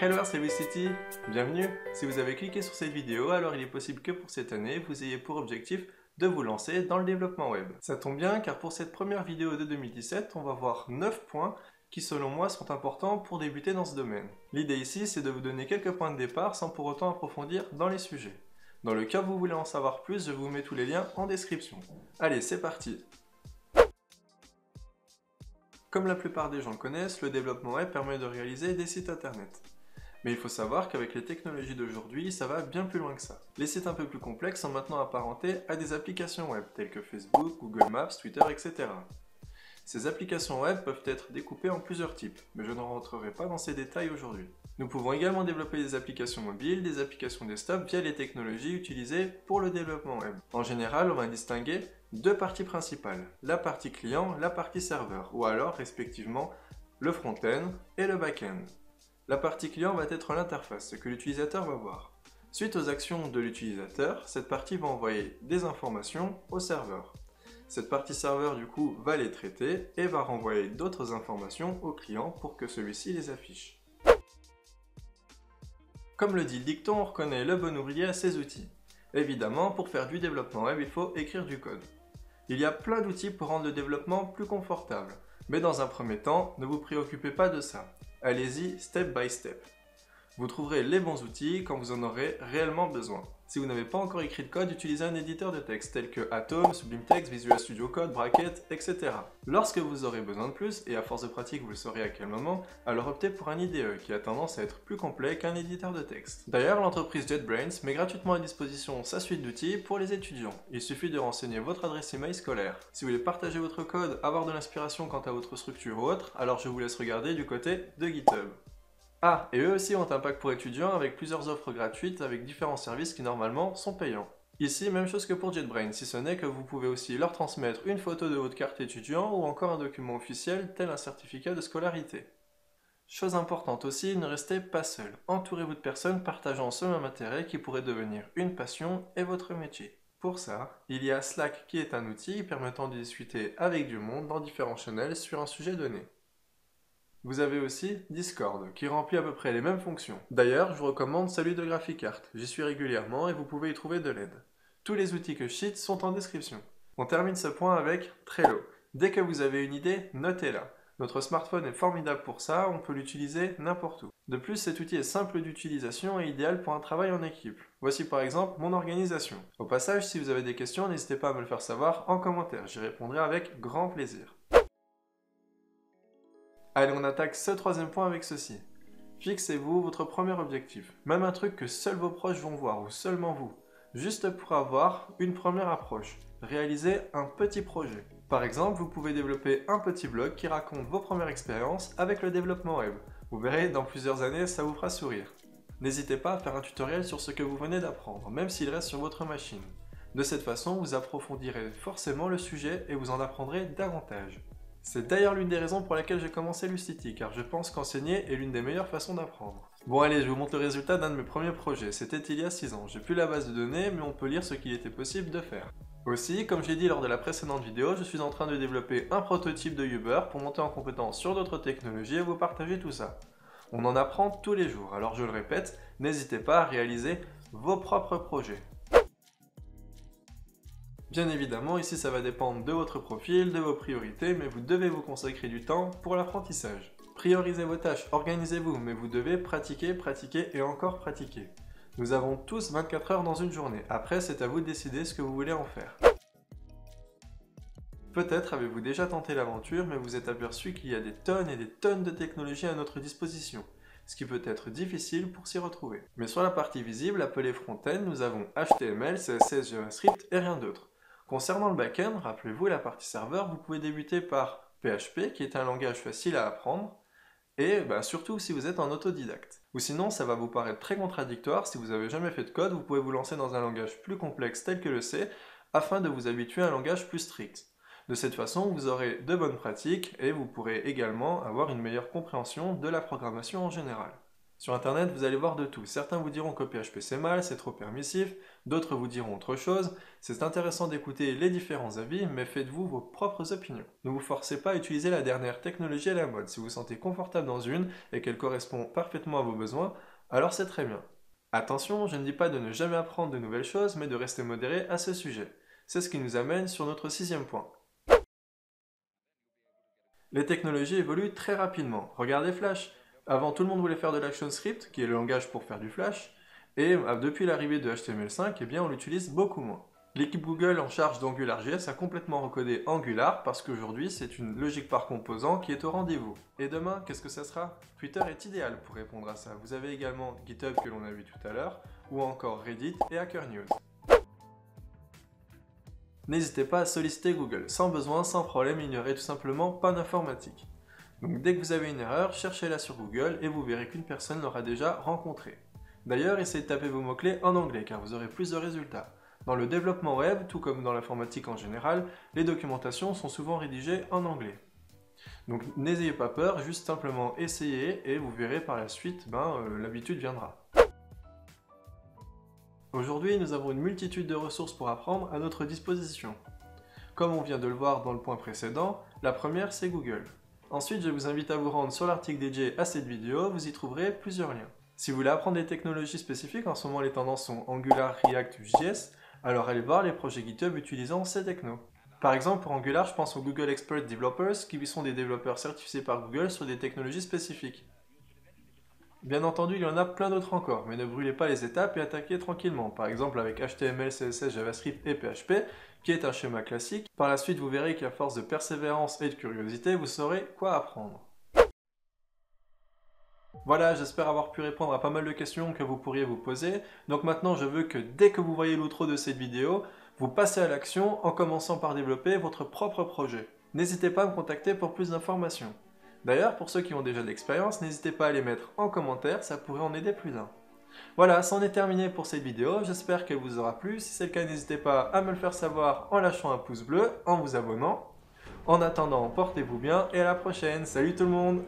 Hello, c'est City, bienvenue. Si vous avez cliqué sur cette vidéo, alors il est possible que pour cette année, vous ayez pour objectif de vous lancer dans le développement web. Ça tombe bien car pour cette première vidéo de 2017, on va voir 9 points qui selon moi sont importants pour débuter dans ce domaine. L'idée ici, c'est de vous donner quelques points de départ sans pour autant approfondir dans les sujets. Dans le cas où vous voulez en savoir plus, je vous mets tous les liens en description. Allez, c'est parti! Comme la plupart des gens le connaissent, le développement web permet de réaliser des sites internet. Mais il faut savoir qu'avec les technologies d'aujourd'hui, ça va bien plus loin que ça. Les sites un peu plus complexes sont maintenant apparentés à des applications web, telles que Facebook, Google Maps, Twitter, etc. Ces applications web peuvent être découpées en plusieurs types, mais je ne rentrerai pas dans ces détails aujourd'hui. Nous pouvons également développer des applications mobiles, des applications desktop via les technologies utilisées pour le développement web. En général, on va distinguer deux parties principales, la partie client, la partie serveur, ou alors respectivement le front-end et le back-end. La partie client va être l'interface, ce que l'utilisateur va voir. Suite aux actions de l'utilisateur, cette partie va envoyer des informations au serveur. Cette partie serveur du coup va les traiter et va renvoyer d'autres informations au client pour que celui-ci les affiche. Comme le dit le dicton, on reconnaît le bon ouvrier à ses outils. Évidemment, pour faire du développement web, il faut écrire du code. Il y a plein d'outils pour rendre le développement plus confortable, mais dans un premier temps, ne vous préoccupez pas de ça. Allez-y step by step. Vous trouverez les bons outils quand vous en aurez réellement besoin. Si vous n'avez pas encore écrit de code, utilisez un éditeur de texte tel que Atom, Sublime Text, Visual Studio Code, Bracket, etc. Lorsque vous aurez besoin de plus, et à force de pratique vous le saurez à quel moment, alors optez pour un IDE qui a tendance à être plus complet qu'un éditeur de texte. D'ailleurs, l'entreprise JetBrains met gratuitement à disposition sa suite d'outils pour les étudiants. Il suffit de renseigner votre adresse email scolaire. Si vous voulez partager votre code, avoir de l'inspiration quant à votre structure ou autre, alors je vous laisse regarder du côté de GitHub. Ah, et eux aussi ont un pack pour étudiants avec plusieurs offres gratuites avec différents services qui normalement sont payants. Ici, même chose que pour JetBrains, si ce n'est que vous pouvez aussi leur transmettre une photo de votre carte étudiant ou encore un document officiel tel un certificat de scolarité. Chose importante aussi, ne restez pas seul. Entourez-vous de personnes partageant ce même intérêt qui pourrait devenir une passion et votre métier. Pour ça, il y a Slack qui est un outil permettant de discuter avec du monde dans différents channels sur un sujet donné. Vous avez aussi Discord, qui remplit à peu près les mêmes fonctions. D'ailleurs, je vous recommande celui de GraphiCart, j'y suis régulièrement et vous pouvez y trouver de l'aide. Tous les outils que je cite sont en description. On termine ce point avec Trello. Dès que vous avez une idée, notez-la. Notre smartphone est formidable pour ça, on peut l'utiliser n'importe où. De plus, cet outil est simple d'utilisation et idéal pour un travail en équipe. Voici par exemple mon organisation. Au passage, si vous avez des questions, n'hésitez pas à me le faire savoir en commentaire, j'y répondrai avec grand plaisir. Allez, on attaque ce troisième point avec ceci. Fixez-vous votre premier objectif, même un truc que seuls vos proches vont voir ou seulement vous, juste pour avoir une première approche. Réalisez un petit projet. Par exemple, vous pouvez développer un petit blog qui raconte vos premières expériences avec le développement web. Vous verrez, dans plusieurs années, ça vous fera sourire. N'hésitez pas à faire un tutoriel sur ce que vous venez d'apprendre, même s'il reste sur votre machine. De cette façon, vous approfondirez forcément le sujet et vous en apprendrez davantage. C'est d'ailleurs l'une des raisons pour laquelle j'ai commencé Lucity, car je pense qu'enseigner est l'une des meilleures façons d'apprendre. Bon allez, je vous montre le résultat d'un de mes premiers projets, c'était il y a 6 ans. J'ai plus la base de données, mais on peut lire ce qu'il était possible de faire. Aussi, comme j'ai dit lors de la précédente vidéo, je suis en train de développer un prototype de Uber pour monter en compétence sur d'autres technologies et vous partager tout ça. On en apprend tous les jours, alors je le répète, n'hésitez pas à réaliser vos propres projets. Bien évidemment, ici ça va dépendre de votre profil, de vos priorités, mais vous devez vous consacrer du temps pour l'apprentissage. Priorisez vos tâches, organisez-vous, mais vous devez pratiquer, pratiquer et encore pratiquer. Nous avons tous 24 heures dans une journée, après c'est à vous de décider ce que vous voulez en faire. Peut-être avez-vous déjà tenté l'aventure, mais vous êtes aperçu qu'il y a des tonnes et des tonnes de technologies à notre disposition, ce qui peut être difficile pour s'y retrouver. Mais sur la partie visible, appelée front-end, nous avons HTML, CSS, JavaScript et rien d'autre. Concernant le back-end, rappelez-vous, la partie serveur, vous pouvez débuter par PHP, qui est un langage facile à apprendre, et surtout si vous êtes en autodidacte. Ou sinon, ça va vous paraître très contradictoire, si vous n'avez jamais fait de code, vous pouvez vous lancer dans un langage plus complexe tel que le C, afin de vous habituer à un langage plus strict. De cette façon, vous aurez de bonnes pratiques, et vous pourrez également avoir une meilleure compréhension de la programmation en général. Sur internet, vous allez voir de tout. Certains vous diront que PHP c'est mal, c'est trop permissif, d'autres vous diront autre chose. C'est intéressant d'écouter les différents avis, mais faites-vous vos propres opinions. Ne vous forcez pas à utiliser la dernière technologie à la mode. Si vous vous sentez confortable dans une et qu'elle correspond parfaitement à vos besoins, alors c'est très bien. Attention, je ne dis pas de ne jamais apprendre de nouvelles choses, mais de rester modéré à ce sujet. C'est ce qui nous amène sur notre 6e point. Les technologies évoluent très rapidement. Regardez Flash. Avant, tout le monde voulait faire de l'ActionScript, qui est le langage pour faire du Flash, et depuis l'arrivée de HTML5, eh bien, on l'utilise beaucoup moins. L'équipe Google en charge d'AngularJS a complètement recodé Angular parce qu'aujourd'hui, c'est une logique par composant qui est au rendez-vous. Et demain, qu'est-ce que ça sera? Twitter est idéal pour répondre à ça. Vous avez également GitHub que l'on a vu tout à l'heure, ou encore Reddit et Hacker News. N'hésitez pas à solliciter Google, sans besoin, sans problème, il n'y aurait tout simplement pas d'informatique. Donc dès que vous avez une erreur, cherchez-la sur Google et vous verrez qu'une personne l'aura déjà rencontrée. D'ailleurs, essayez de taper vos mots-clés en anglais car vous aurez plus de résultats. Dans le développement web, tout comme dans l'informatique en général, les documentations sont souvent rédigées en anglais. Donc n'ayez pas peur, juste simplement essayez et vous verrez par la suite, l'habitude viendra. Aujourd'hui, nous avons une multitude de ressources pour apprendre à notre disposition. Comme on vient de le voir dans le point précédent, la première c'est Google. Ensuite, je vous invite à vous rendre sur l'article dédié à cette vidéo, vous y trouverez plusieurs liens. Si vous voulez apprendre des technologies spécifiques, en ce moment les tendances sont Angular, React ou JS, alors allez voir les projets GitHub utilisant ces technos. Par exemple, pour Angular, je pense aux Google Expert Developers, qui sont des développeurs certifiés par Google sur des technologies spécifiques. Bien entendu, il y en a plein d'autres encore, mais ne brûlez pas les étapes et attaquez tranquillement, par exemple avec HTML, CSS, JavaScript et PHP, qui est un schéma classique. Par la suite, vous verrez qu'à force de persévérance et de curiosité, vous saurez quoi apprendre. Voilà, j'espère avoir pu répondre à pas mal de questions que vous pourriez vous poser. Donc maintenant, je veux que dès que vous voyez l'outro de cette vidéo, vous passez à l'action en commençant par développer votre propre projet. N'hésitez pas à me contacter pour plus d'informations. D'ailleurs, pour ceux qui ont déjà de l'expérience, n'hésitez pas à les mettre en commentaire, ça pourrait en aider plus d'un. Voilà, c'en est terminé pour cette vidéo, j'espère qu'elle vous aura plu. Si c'est le cas, n'hésitez pas à me le faire savoir en lâchant un pouce bleu, en vous abonnant. En attendant, portez-vous bien et à la prochaine. Salut tout le monde!